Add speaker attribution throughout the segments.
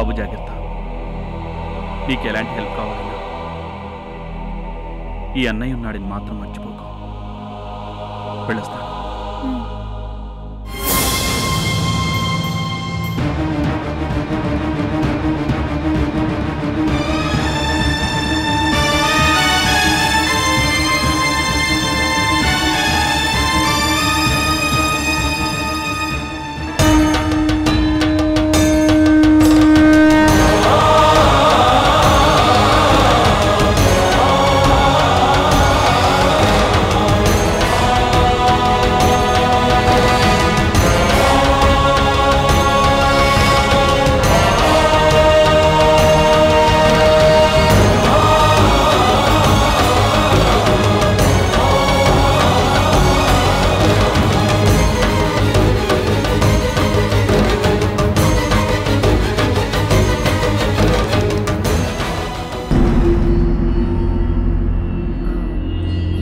Speaker 1: బాబు జాగ్రత్త. నీకు ఎలాంటి హెల్ప్ కావాలన్నా ఈ అన్నయ్య ఉన్నాడని మాత్రం మర్చిపోకు. వెళ్ళొస్తాను.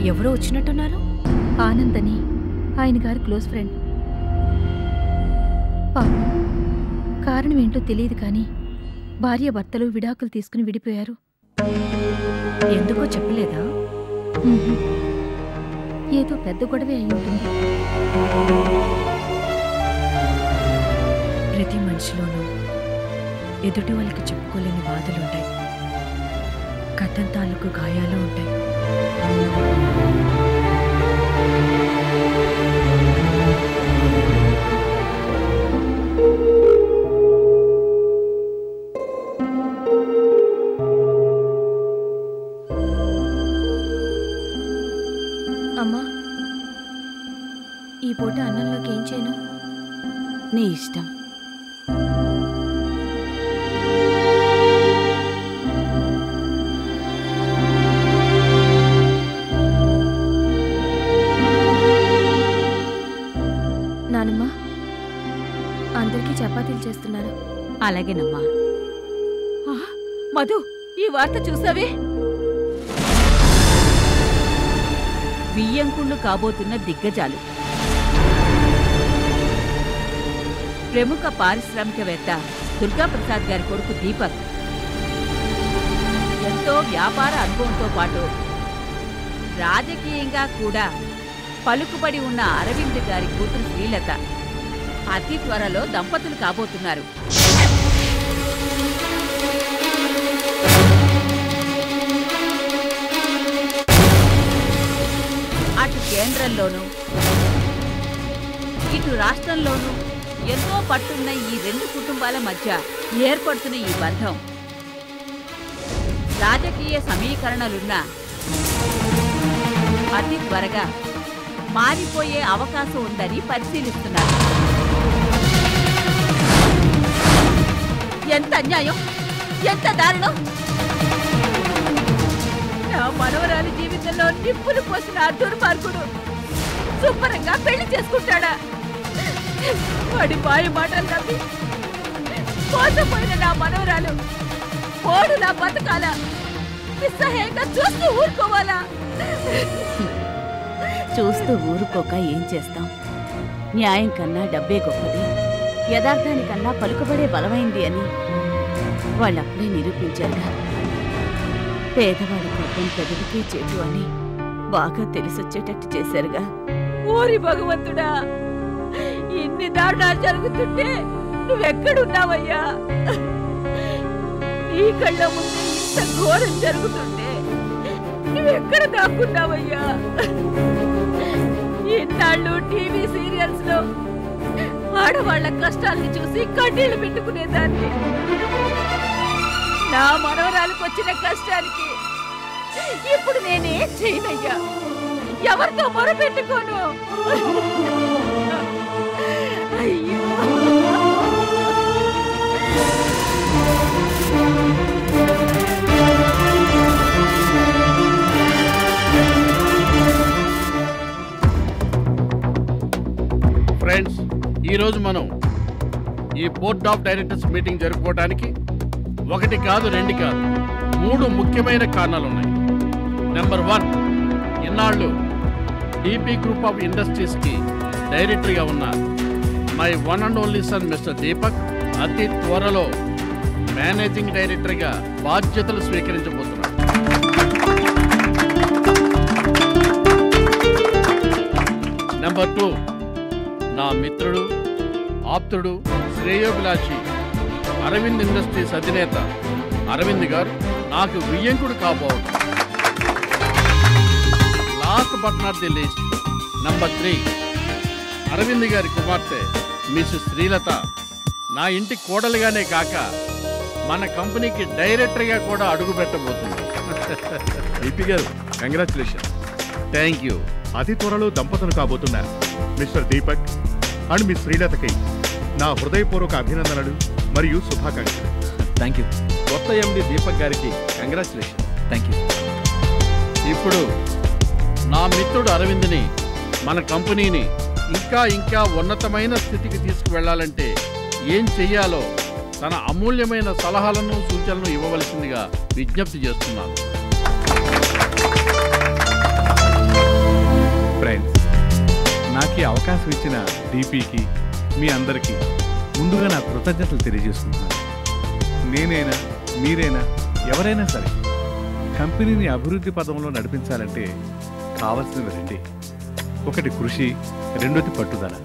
Speaker 2: ఎవరో వచ్చినట్టున్నారు. ఆనంద్ అని ఆయన గారి క్లోజ్ ఫ్రెండ్. పాపం కారణం ఏంటో తెలియదు కానీ భార్య భర్తలు విడాకులు తీసుకుని విడిపోయారు.
Speaker 3: ఎందుకో చెప్పలేదా?
Speaker 2: ఏదో పెద్ద గొడవే అయి ఉంటుంది.
Speaker 3: ప్రతి మనిషిలోనూ ఎదుటి వాళ్ళకి చెప్పుకోలేని బాధలుంటాయి, కథం తాలూకు గాయాలు ఉంటాయి.
Speaker 2: అమ్మా, ఈ పూట అన్నంలోకి ఏం చేయను?
Speaker 3: నీ ఇష్టం.
Speaker 2: నానమ్మా, అందరికీ చపాతీలు చేస్తున్నారు.
Speaker 3: అలాగేనమ్మా. మధు, ఈ వార్త చూసావే? బియ్యంకుండు కాబోతున్న దిగ్గజాలు. ప్రముఖ పారిశ్రామికవేత్త దుర్గాప్రసాద్ గారి కొడుకు దీపక్ ఎంతో వ్యాపార అనుభవంతో పాటు రాజకీయంగా కూడా పలుకుబడి ఉన్న అరవింద్ గారి కూతురు శ్రీలత అతి త్వరలో దంపతులు కాబోతున్నారు. అటు కేంద్రంలోనూ ఇటు రాష్ట్రంలోనూ ఎంతో పట్టున్న ఈ రెండు కుటుంబాల మధ్య ఏర్పడుతున్న ఈ బంధం రాజకీయ సమీకరణలున్న అతి త్వరగా మారిపోయే అవకాశం ఉందని పరిశీలిస్తున్నారు. ఎంత అన్యాయం, ఎంత దారుణం! నా మనవరాలి జీవితంలో నిప్పులు పోసిన ఆ దుర్మార్గుడు శుభ్రంగా పెళ్లి చేసుకుంటాడా? వాడి మాయ మాటలు నమ్మి మోసపోయిన నా మనవరాలు పోడులా బతకాలా? నిస్సహాయంగా చూస్తూ ఊరుకోవాలా? చూస్తూ ఊరుకోక ఏం చేస్తాం? న్యాయం కన్నా డబ్బే గొప్పది, యథార్థానికన్నా పలుకుబడే బలమైంది అని వాళ్ళప్పుడే నిరూపించారుగా. పేదవాడి కోపం పెదవికే చేటు అని బాగా తెలిసొచ్చేటట్టు చేశారుగా. ఓరి భగవంతుడా, ఇన్ని దారుణాలు జరుగుతుంటే నువ్వెక్కడున్నావయ్యా? ఈ కళ్ళ ముందు ఇంత ఘోరం జరుగుతుంటే నువ్వెక్కడ దాక్కున్నావయ్యా? ఇన్నాళ్ళు టీవీ సీరియల్స్ లో ఆడవాళ్ల కష్టాల్ని చూసి కన్నీళ్లు పెట్టుకునేదాన్ని. నా మనవరాలకు వచ్చిన కష్టానికి ఇప్పుడు నేనేం చేయనయ్యా? ఎవరితో మొరపెట్టుకోను? అయ్యో,
Speaker 4: ఫ్రెండ్స్, ఈరోజు మనం ఈ బోర్డ్ ఆఫ్ డైరెక్టర్స్ మీటింగ్ జరుపుకోవడానికి ఒకటి కాదు, రెండు కాదు, 3 ముఖ్యమైన కారణాలు ఉన్నాయి. నెంబర్ 1, ఇన్నాళ్ళు డీపీ గ్రూప్ ఆఫ్ ఇండస్ట్రీస్కి డైరెక్టర్గా ఉన్న my one and only sun mister Deepak అతి త్వరలో మేనేజింగ్ డైరెక్టర్గా బాధ్యతలు స్వీకరించబోతున్నాడు. నెంబర్ 2, నా మిత్రుడు, ఆప్తుడు, శ్రేయోభిలాషి అరవింద్ ఇండస్ట్రీస్ అధినేత అరవింద్ గారు నాకు వియ్యంకుడు కాబోతున్నారు. Last but not the least, number 3, Arvind గారి కుమార్తె మిస్సెస్ శ్రీలత నా ఇంటి కోడలుగానే కాక మన కంపెనీకి డైరెక్టర్గా కూడా అడుగు పెట్టబోతుంది.
Speaker 5: డిపి గారు, కంగ్రాచులేషన్.
Speaker 4: Thank you.
Speaker 5: అతి త్వరలో దంపతులు కాబోతున్న మిస్టర్ దీపక్ అండ్ మిస్ శ్రీలతకి నా హృదయపూర్వక అభినందనలు మరియు శుభాకాంక్షలు.
Speaker 1: Thank you.
Speaker 5: కొత్త ఎండి దీపక్ గారికి కంగ్రాచులేషన్.
Speaker 1: Thank you.
Speaker 4: ఇప్పుడు నా మిత్రుడు అరవింద్ని, మన కంపెనీని ఇంకా ఇంకా ఉన్నతమైన స్థితికి తీసుకువెళ్లాలంటే ఏం చెయ్యాలో తన అమూల్యమైన సలహాలను సూచనలను ఇవ్వవలసిందిగా విజ్ఞప్తి చేస్తున్నాను.
Speaker 6: ఫ్రెండ్స్, నాకు ఈ అవకాశం ఇచ్చిన డిపికి మీ అందరికీ ముందుగా నా కృతజ్ఞతలు తెలియజేసుకుంటున్నాను. నేనైనా మీరైనా ఎవరైనా సరే కంపెనీని అభివృద్ధి పదంలో నడిపించాలంటే కావాల్సినవి రెండే. ఒకటి కృషి, రెండోది పట్టుదల.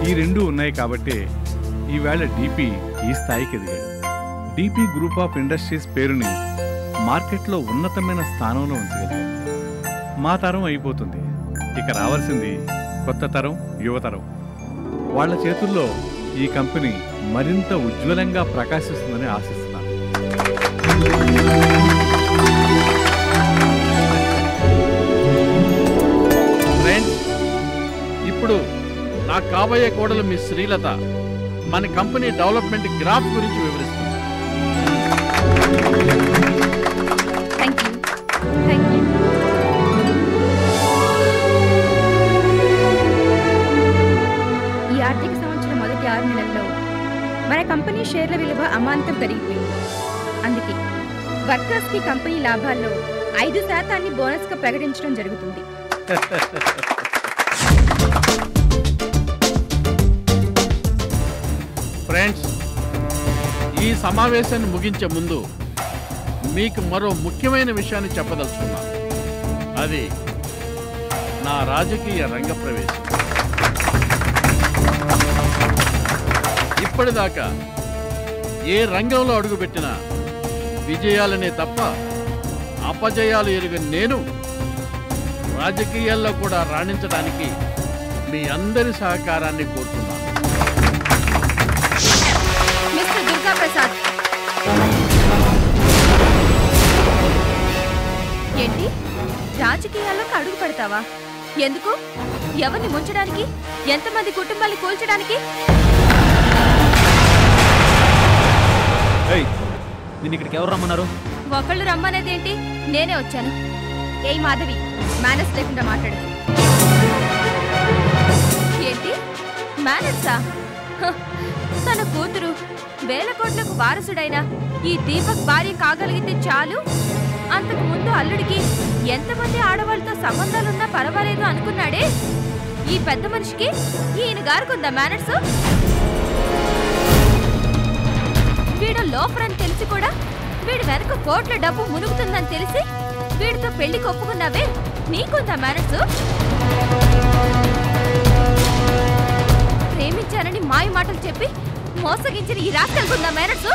Speaker 6: ఈ రెండు ఉన్నాయి కాబట్టే ఈవేళ డిపి ఈ స్థాయికి ఎదిగాడు. డిపి గ్రూప్ ఆఫ్ ఇండస్ట్రీస్ పేరుని మార్కెట్లో ఉన్నతమైన స్థానంలో ఉంచగలిగాడు. మా తరం అయిపోతుంది, ఇక రావాల్సింది కొత్త తరం, యువతరం. వాళ్ళ చేతుల్లో ఈ కంపెనీ మరింత ఉజ్వలంగా ప్రకాశిస్తుందని ఆశిస్తున్నాను.
Speaker 4: ఫ్రెండ్స్, ఇప్పుడు నా కాబోయే కోడలు మిస్ శ్రీలత మన కంపెనీ డెవలప్మెంట్ గ్రాఫ్ గురించి వివరిస్తుంది.
Speaker 2: Thank you. Thank you. ఈ ఆర్థిక సంవత్సరం మొదటి 6 నెలల్లో మన కంపెనీ షేర్ల విలువ అమాంతం పెరిగిపోయింది. అందుకే వర్కర్స్కి కంపెనీ లాభాల్లో 5% బోనస్గా ప్రకటించడం జరుగుతుంది.
Speaker 4: ఫ్రెండ్స్, ఈ సమావేశాన్ని ముగించే ముందు మీకు మరో ముఖ్యమైన విషయాన్ని చెప్పదలుచుకున్నాను. అది నా రాజకీయ రంగ ప్రవేశం. ఇప్పటిదాకా ఏ రంగంలో అడుగుపెట్టినా విజయాలనే తప్ప అపజయాలు ఎరుగని నేను రాజకీయాల్లో కూడా రాణించడానికి మీ అందరి సహకారాన్ని కోరుతున్నాను.
Speaker 2: మిస్టర్ దుర్గా ప్రసాద్, ఏంటి రాజకీయాల్లోకి అడుగు పెడతావా? ఎందుకు? ఎవరిని ముంచడానికి? ఎంతమంది కుటుంబాన్ని కూల్చడానికి?
Speaker 1: నేను ఇక్కడికి ఎవరు రమ్మన్నారు?
Speaker 2: ఒకళ్ళు రమ్మనేది ఏంటి? నేనే వచ్చాను. ఏయ్ మాధవి, మేనర్స్ లేకుండా మాట్లాడు. ఏంటి మేనర్సా? తన కూతురు 1000 కోట్లకు వారసుడైన ఈ దీపక్ భార్య కాగలిగితే చాలు, అంతకు ముందు అల్లుడికి ఎంతమంది ఆడవాళ్ళతో సంబంధాలున్నా పర్వాలేదు అనుకున్నాడే ఈ పెద్ద మనిషికి ఈయన గారుకుందా మేనర్స్? వీడు లోఫర్ అని తెలిసి కూడా వీడి వెనక కోట్ల డబ్బు మునుగుతుందని తెలిసి వీడితో పెళ్లికి ఒప్పుకున్నావే, నీకుందా మేనర్స్? ప్రేమించానని మాయ మాటలు చెప్పి మోసగించిన ఈ రాస్కల్కుందా మేనర్స్?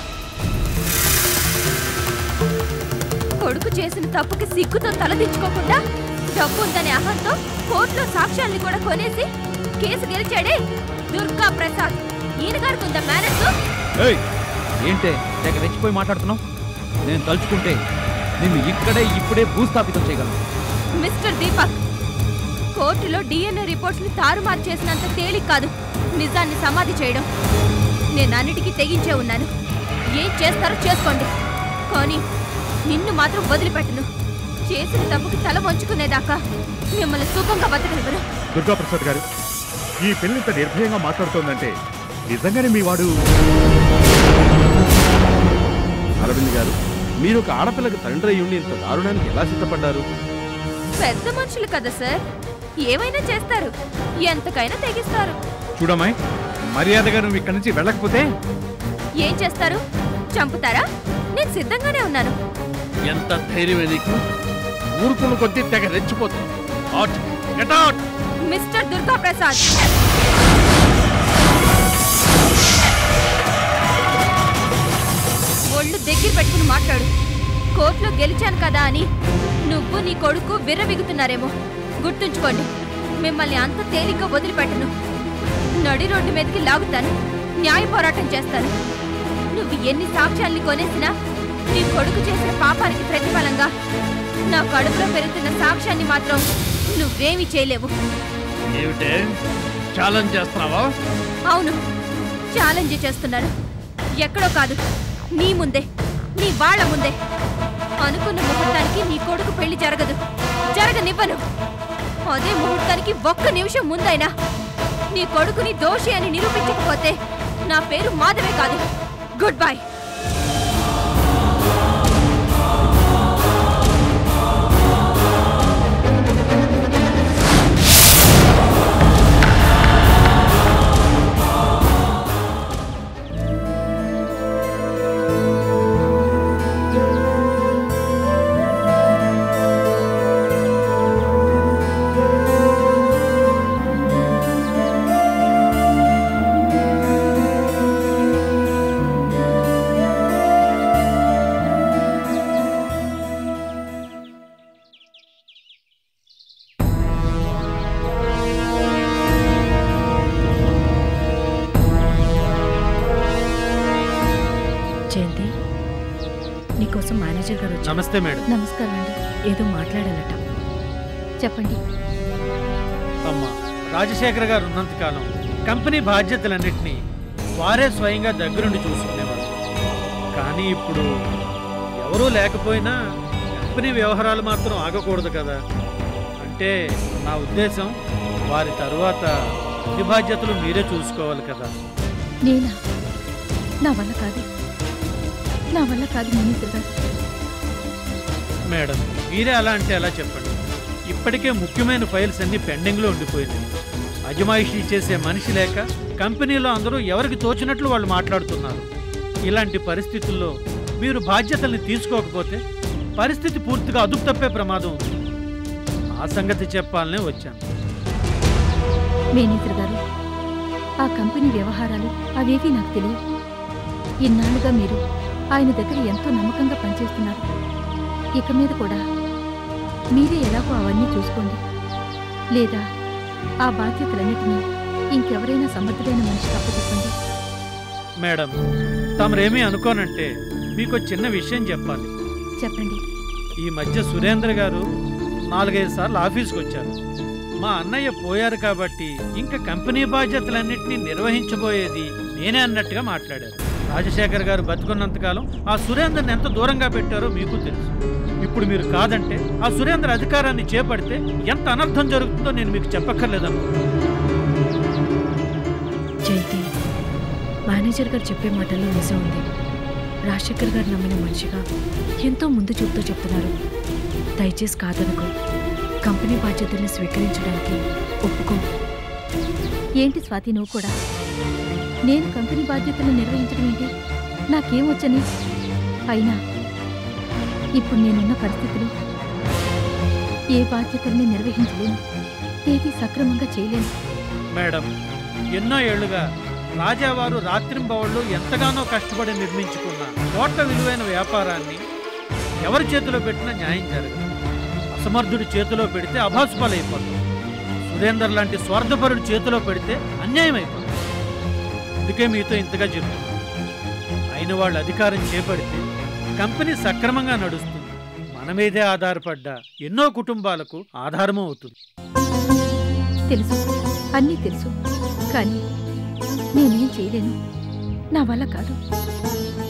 Speaker 2: కొడుకు చేసిన తప్పుకి సిగ్గుతో తలదించుకోకుండా డబ్బు ఉందనే అహంతో కోర్టులో సాక్ష్యాల్ని కూడా కొనేసి కేసు గెలిచాడే దుర్గా ప్రసాద్, ఈయన గారుకుందా మేనర్స్?
Speaker 1: ఏంటే తెగ రెచ్చిపోయి మాట్లాడుతున్నావు? నేను తలుచుకుంటే నిన్ను ఇప్పుడే భూస్థాపితం చేయగలను.
Speaker 2: మిస్టర్ దీపక్, కోర్టులో DNA రిపోర్ట్స్ ని తారుమారు చేసినంత తేలిక కాదు నిజాన్ని సమాధి చేయడం. నేను అన్నిటికీ తెగించే ఉన్నాను. ఏం చేస్తారో చేసుకోండి, కానీ నిన్ను మాత్రం వదిలిపెట్టను. చేసిన తప్పుకి తల వంచుకునేదాకా మిమ్మల్ని సుఖంగా బతకనివ్వను.
Speaker 5: దుర్గా ప్రసాద్ గారు, ఈ పిల్ల ఇంత నిర్భయంగా మాట్లాడుతోందంటే నిజంగానే మీ వాడు.
Speaker 7: అరవింద్ గారు, మీరు ఒక ఆడపిల్లకి తండ్రి అయ్యుండి ఇంత దారుణానికి ఎలా సిద్ధపడ్డారు?
Speaker 2: పెద్ద మనుషులు కదా సార్, ఏమైనా చేస్తారు, ఎంతకైనా తెగిస్తారు.
Speaker 6: చూడమ్మాయి, మర్యాదగా నువ్వు ఇక్కడి నుంచి వెళ్ళకపోతే
Speaker 2: ఏం చేస్తారు? చంపుతారా? నేను సిద్ధంగానే ఉన్నాను.
Speaker 4: ఎంత ధైర్యమే నీకు? ఊరుకులు కొద్దీ తెగ రెచ్చిపోతుంది. Out, get out.
Speaker 2: Mr Durga Prasad, ఒళ్ళు దగ్గర పెట్టుకుని మాట్లాడు. కోర్టులో గెలిచాను కదా అని నువ్వు నీ కొడుకు విర్రవిగుతున్నారేమో. గుర్తుంచుకోండి, మిమ్మల్ని అంత తేలిగ్గా వదిలిపెట్టను. నడి రోడ్డు మీదకి లాగుతాను, న్యాయ పోరాటం చేస్తాను. నువ్వు ఎన్ని సాక్ష్యాల్ని కొనేసినా నీ కొడుకు చేసిన పాపానికి ప్రతిఫలంగా నా కడుపులో పెరుగుతున్న సాక్ష్యాన్ని మాత్రం నువ్వేమీ చేయలేవు.
Speaker 4: ఏమిటే ఛాలెంజ్ చేస్తున్నావా?
Speaker 2: అవును, ఛాలెంజ్ చేస్తున్నాను. ఎక్కడో కాదు, నీ ముందే, నీ వాళ్ళ ముందే. అనుకున్న ముహూర్తానికి నీ కొడుకు పెళ్లి జరగనివ్వను. అదే ముహూర్తానికి ఒక్క నిమిషం ముందైనా నీ కొడుకుని దోషి అని నిరూపించకపోతే నా పేరు మాధవే కాదు. Good bye.
Speaker 8: జయంతి, నీకోసం మేనేజర్ గారు వచ్చారు.
Speaker 7: నమస్తే మేడం.
Speaker 8: నమస్కారం అండి. ఏదో మాట్లాడాలట, చెప్పండి.
Speaker 9: అమ్మా, రాజశేఖర్ గారు ఉన్నంతకాలం కంపెనీ బాధ్యతలన్నింటినీ వారే స్వయంగా దగ్గరుండి చూసుకునేవారు. కానీ ఇప్పుడు ఎవరూ లేకపోయినా కంపెనీ వ్యవహారాలు మాత్రం ఆగకూడదు కదా. అంటే నా ఉద్దేశం, వారి తరువాత అన్ని బాధ్యతలు మీరే చూసుకోవాలి కదా.
Speaker 8: నేనా? నా వల్ల కాదు, నా వల్ల కాదు మేనేజర్ గారు.
Speaker 9: మేడం, మీరే అలా అంటే ఎలా చెప్పండి. ఇప్పటికే ముఖ్యమైన ఫైల్స్ అన్ని పెండింగ్లో ఉండిపోయినాయి. అజమాయిషీ చేసే మనిషి లేక కంపెనీలో అందరూ ఎవరికి తోచినట్లు వాళ్ళు మాట్లాడుతున్నారు. ఇలాంటి పరిస్థితుల్లో మీరు బాధ్యతల్ని తీసుకోకపోతే పరిస్థితి పూర్తిగా అదుపు తప్పే ప్రమాదం ఉంది. ఆ సంగతి చెప్పాలనే వచ్చాను.
Speaker 8: మేనేజర్ గారు, ఆ కంపెనీ వ్యవహారాలు అవేవీ నాకు తెలియదు. ఇన్నాళ్ళుగా మీరు ఆయన దగ్గర ఎంతో నమ్మకంగా పనిచేస్తున్నారు. ఇక మీద కూడా మీరే ఎలాగో అవన్నీ చూసుకోండి. లేదా ఆ బాధ్యతలన్నిటినీ ఇంకెవరైనా సమర్థుడైన మనిషికి అప్పచెప్పండి.
Speaker 9: మేడం, తమరేమీ అనుకోనంటే మీకు చిన్న విషయం చెప్పాలి.
Speaker 8: చెప్పండి.
Speaker 9: ఈ మధ్య సురేంద్ర గారు 4-5 సార్లు ఆఫీస్కి వచ్చారు. మా అన్నయ్య పోయారు కాబట్టి ఇంకా కంపెనీ బాధ్యతలన్నింటినీ నిర్వహించబోయేది నేనే అన్నట్టుగా మాట్లాడారు. రాజశేఖర్ గారు బతుకున్నంతకాలం ఆ సురేంద్రని ఎంత దూరంగా పెట్టారో మీకు తెలుసు. ఇప్పుడు మీరు కాదంటే ఆ సురేంద్ర అధికారాన్ని చేపడితే ఎంత అనర్థం జరుగుతుందో నేను మీకు చెప్పక్కర్లేదమ్మా.
Speaker 8: జయంతి, మేనేజర్ గారు చెప్పే మాటల్లో నిజం ఉంది. రాజశేఖర్ గారు నమ్మిన మనిషిగా ఎంతో ముందు చూపుతూ చెప్తున్నారు. దయచేసి కాదనుకో, కంపెనీ బాధ్యతల్ని స్వీకరించడానికి ఒప్పుకో. ఏంటి స్వాతి, నువ్వు కూడా? నేను కంపెనీ బాధ్యతలను నిర్వహించడం ఏంటి? నాకేమొచ్చని? అయినా ఇప్పుడు నేనున్న పరిస్థితులు ఏ బాధ్యతల్ని నిర్వహించలేను, ఏది సక్రమంగా చేయలేను.
Speaker 9: మేడం, ఎన్నో ఏళ్లుగా రాజావారు రాత్రింబవళ్ళు ఎంతగానో కష్టపడి నిర్మించుకున్న కోట్ల విలువైన వ్యాపారాన్ని ఎవరి చేతిలో పెట్టినా న్యాయం జరగదు. అసమర్థుడి చేతిలో పెడితే అభాసుపాలైపోతుంది. సురేందర్ లాంటి స్వార్థపరుడి చేతిలో పెడితే అన్యాయం అయిపోతుంది. అందుకే మీతో ఇంతగా చెప్తున్నాను. అయిన వాళ్ళు అధికారం చేపడితే కంపెనీ సక్రమంగా నడుస్తుంది. మన మీదే ఆధారపడ్డ ఎన్నో కుటుంబాలకు ఆధారమూ అవుతుంది.
Speaker 8: తెలుసు, అన్నీ తెలుసు. కానీ నేనేం చేయలేను. నా వల్ల కాదు,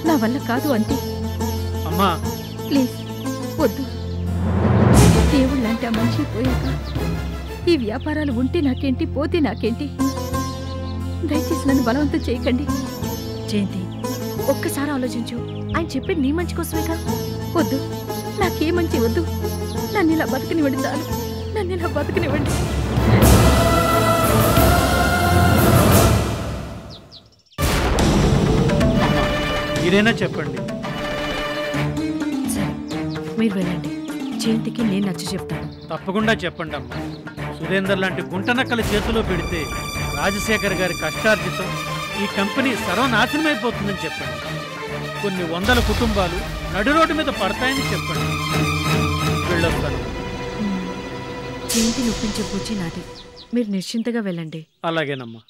Speaker 8: నా వల్ల కాదు అంతే.
Speaker 9: అమ్మా
Speaker 8: ప్లీజ్ వద్దు. దేవుళ్ళంటే ఆ మనిషి పోయాక ఈ వ్యాపారాలు ఉంటే నాకేంటి, పోతే నాకేంటి? దయచేసి నన్ను బలవంతం చేయకండి. జయంతి, ఒక్కసారి ఆలోచించు. ఆయన చెప్పేది నీ మంచి కోసమేగా. వద్దు, నాకే మంచి వద్దు. నన్ను ఇలా బతకనివ్వండి చాలు. నన్ను ఇలా బతకనివ్వండి.
Speaker 9: మీరైనా చెప్పండి.
Speaker 10: సరే, మీరు వెళ్ళండి. జయంతికి నేను నచ్చ చెప్తాను.
Speaker 9: తప్పకుండా చెప్పండి అమ్మా. సురేందర్ లాంటి గుంటనక్కల చేతిలో పెడితే రాజశేఖర్ గారి కష్టార్జితం ఈ కంపెనీ సర్వనాశనమైపోతుందని చెప్పండి. కొన్ని వందల కుటుంబాలు నడు రోడ్డు మీద పడతాయని చెప్పండి. వెళ్ళొస్తాను.
Speaker 10: జయంతి నొప్పించే పూచి నాది. మీరు నిశ్చింతగా వెళ్ళండి.
Speaker 9: అలాగేనమ్మా.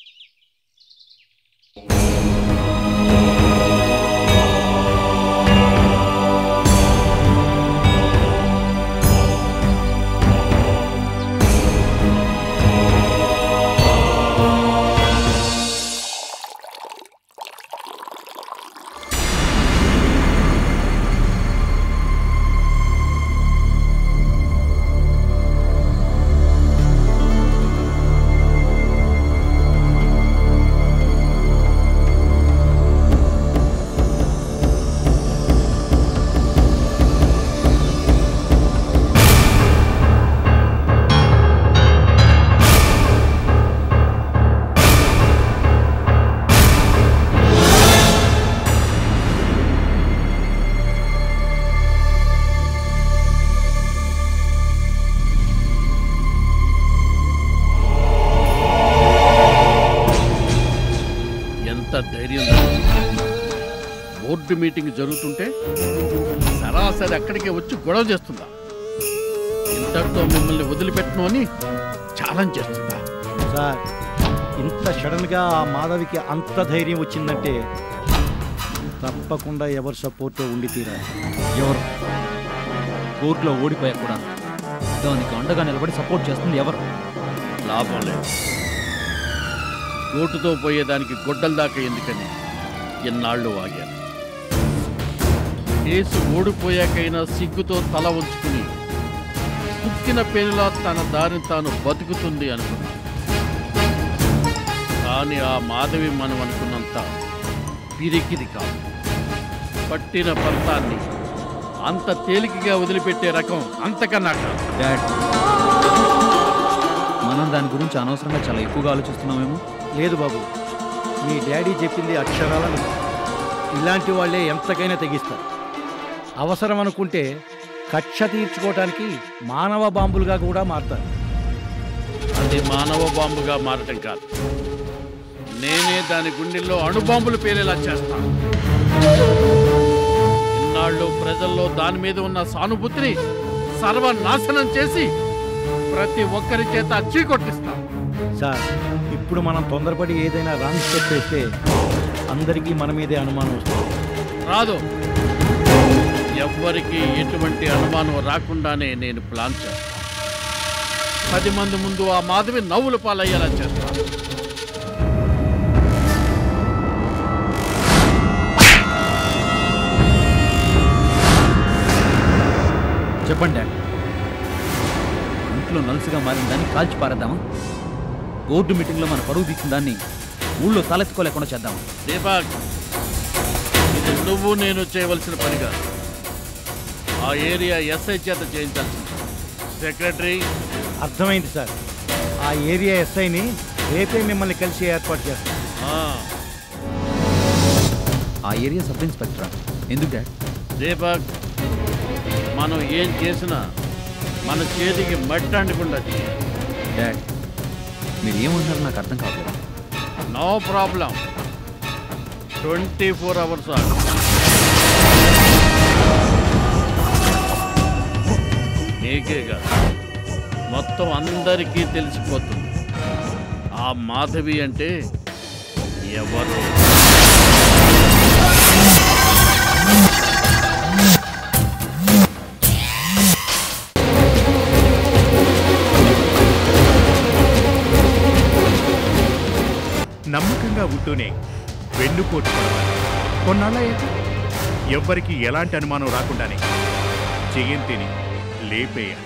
Speaker 4: బోర్డు మీటింగ్ జరుగుతుంటే సరాసరి అక్కడికే వచ్చి గొడవ చేస్తుందా? ఇంతటితో మిమ్మల్ని వదిలిపెట్టను అని ఛాలెంజ్ చేస్తుందా?
Speaker 11: సార్, ఇంత సడన్గా ఆ మాధవికి అంత ధైర్యం వచ్చిందంటే తప్పకుండా ఎవరు సపోర్ట్ ఉండి తీరాలి.
Speaker 1: ఎవరు? కోర్టులో ఓడిపోయా కూడా దానికి అండగా నిలబడి సపోర్ట్ చేస్తుంది ఎవరు?
Speaker 4: లాభం లేదు. కోర్టుతో పోయేదానికి గొడ్డల దాకా ఎందుకని ఎన్నాళ్ళు ఆగాను. కేసు ఓడిపోయాకైనా సిగ్గుతో తల ఉంచుకుని పుక్కిన పేరులా తన దారిని తాను బతుకుతుంది అనుకున్నాను. కానీ ఆ మాధవి మనం అనుకున్నంత పిరికిది కాదు. పట్టిన పంతాన్ని అంత తేలికగా వదిలిపెట్టే రకం అంతకన్నా కాదు.
Speaker 1: డాడ్, మనం దాని గురించి అనవసరంగా చాలా ఎక్కువగా ఆలోచిస్తున్నామేమో.
Speaker 11: లేదు బాబు, మీ డాడీ చెప్పింది అక్షరాలను. ఇలాంటి వాళ్ళే ఎంతకైనా తెగిస్తారు. అవసరం అనుకుంటే కక్ష తీర్చుకోవటానికి మానవ బాంబులుగా కూడా మారుతారు.
Speaker 4: అది మానవ బాంబుగా మారటం కాదు, నేనే దాని గుండెల్లో అణుబాంబులు పేలేలా చేస్తాను. ఇన్నాళ్ళు ప్రజల్లో దాని మీద ఉన్న సానుభూతిని సర్వనాశనం చేసి ప్రతి ఒక్కరి చేత చీకొట్టిస్తాను.
Speaker 11: సార్, ఇప్పుడు మనం తొందరపడి ఏదైనా రాంగ్ స్టెప్ వేస్తే అందరికీ మన మీదే అనుమానం వస్తుంది.
Speaker 4: రాదు. ఎవ్వరికి ఎటువంటి అనుమానం రాకుండానే నేను ప్లాన్ చేస్తాను. 10 మంది ముందు ఆ మాధవి నవ్వుల పాలయ్యేలా చేస్తాను.
Speaker 1: చెప్పండి డాడ్, ఇంట్లో నలుసుగా మారిన దాన్ని కాల్చి పారేద్దామా? బోర్డు మీటింగ్లో మన పరువు తీసిన దాన్ని ఊళ్ళో తలెత్తుకోలేకుండా చేద్దామా?
Speaker 4: దీపక్, ఇది నువ్వు నేను చేయవలసిన పని కాదు. ఆ ఏరియా ఎస్ఐ చేత చేయించాల్సింది. సెక్రటరీ.
Speaker 11: అర్థమైంది సార్. ఆ ఏరియా ఎస్ఐని రేపే మిమ్మల్ని కలిసి ఏర్పాటు చేస్తాం.
Speaker 1: ఆ ఏరియా సబ్ ఇన్స్పెక్టరా? ఎందుకు డాడ్?
Speaker 4: దీపక్, మనం ఏం చేసినా మన చేతికి మట్టి అంటకుండా చేయాలి.
Speaker 1: డాడ్, మీరు ఏమంటారు నాకు అర్థం కావట్లేదు.
Speaker 4: No problem. 24 hours నీకేగా మొత్తం అందరికీ తెలిసిపోతుంది ఆ మాధవి అంటే ఎవరు.
Speaker 5: నమ్మకంగా ఉంటూనే వెన్నుపోటు పడవాలి. కొన్నాళ్ళయ్యాక ఎవ్వరికి ఎలాంటి అనుమానం రాకుండానే జయంతిని లేపేయాలి.